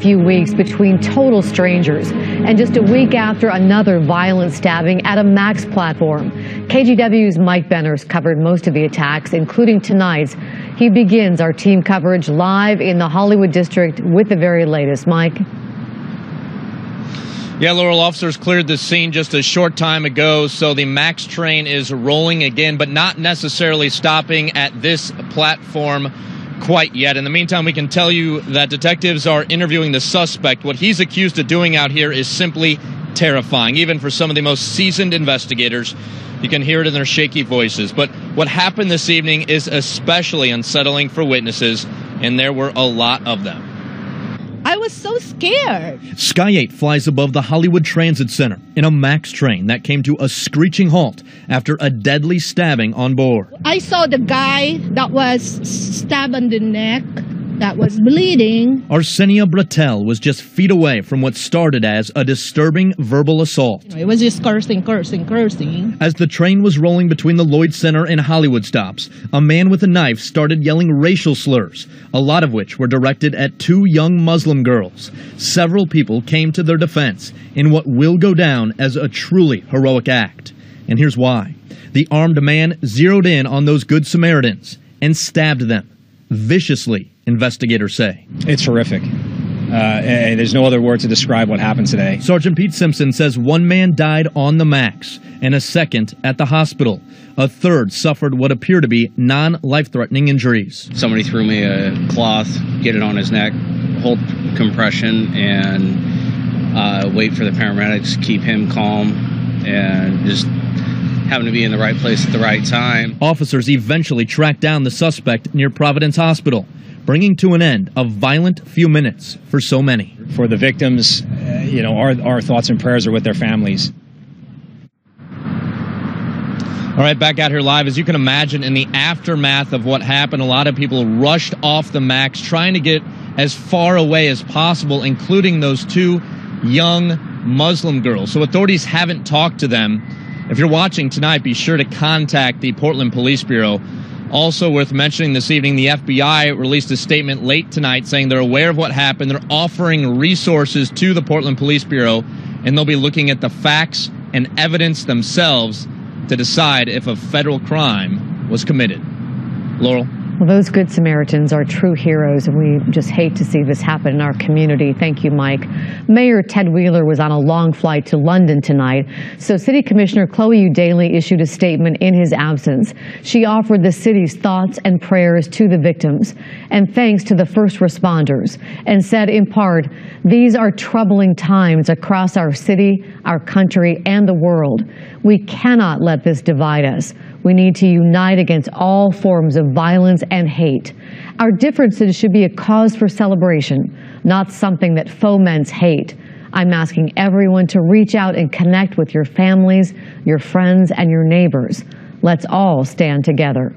few weeks between total strangers, and just a week after another violent stabbing at a Max platform. KGW's Mike Benners covered most of the attacks, including tonight's. He begins our team coverage live in the Hollywood district with the very latest. Mike? Yeah, Laurel, officers cleared the scene just a short time ago, so the Max train is rolling again, but not necessarily stopping at this platform quite yet. In the meantime, we can tell you that detectives are interviewing the suspect. What he's accused of doing out here is simply terrifying, even for some of the most seasoned investigators. You can hear it in their shaky voices. But what happened this evening is especially unsettling for witnesses, and there were a lot of them. I was so scared. Sky 8 flies above the Hollywood Transit Center in a Max train that came to a screeching halt after a deadly stabbing on board. I saw the guy that was stabbed in the neck, that was bleeding. Arsenia Bratel was just feet away from what started as a disturbing verbal assault. It was just cursing. As the train was rolling between the Lloyd Center and Hollywood stops, a man with a knife started yelling racial slurs, a lot of which were directed at two young Muslim girls. Several people came to their defense in what will go down as a truly heroic act. And here's why. The armed man zeroed in on those Good Samaritans and stabbed them viciously, investigators say. It's horrific. There's no other word to describe what happened today. Sergeant Pete Simpson says one man died on the Max and a second at the hospital. A third suffered what appear to be non-life-threatening injuries. Somebody threw me a cloth, get it on his neck, hold compression, and wait for the paramedics, keep him calm, and just having to be in the right place at the right time. Officers eventually tracked down the suspect near Providence Hospital, bringing to an end a violent few minutes for so many. For the victims, our thoughts and prayers are with their families. All right, back out here live. As you can imagine, in the aftermath of what happened, a lot of people rushed off the Max, trying to get as far away as possible, including those two young Muslim girls. So authorities haven't talked to them. If you're watching tonight, be sure to contact the Portland Police Bureau. Also worth mentioning this evening, the FBI released a statement late tonight saying they're aware of what happened. They're offering resources to the Portland Police Bureau, and they'll be looking at the facts and evidence themselves to decide if a federal crime was committed. Laurel? Well, those Good Samaritans are true heroes, and we just hate to see this happen in our community. Thank you, Mike. Mayor Ted Wheeler was on a long flight to London tonight, so City Commissioner Chloe Eudaly issued a statement in his absence. She offered the city's thoughts and prayers to the victims and thanks to the first responders, and said in part, "These are troubling times across our city, our country, and the world. We cannot let this divide us. We need to unite against all forms of violence and hate. Our differences should be a cause for celebration, not something that foments hate. I'm asking everyone to reach out and connect with your families, your friends, and your neighbors. Let's all stand together."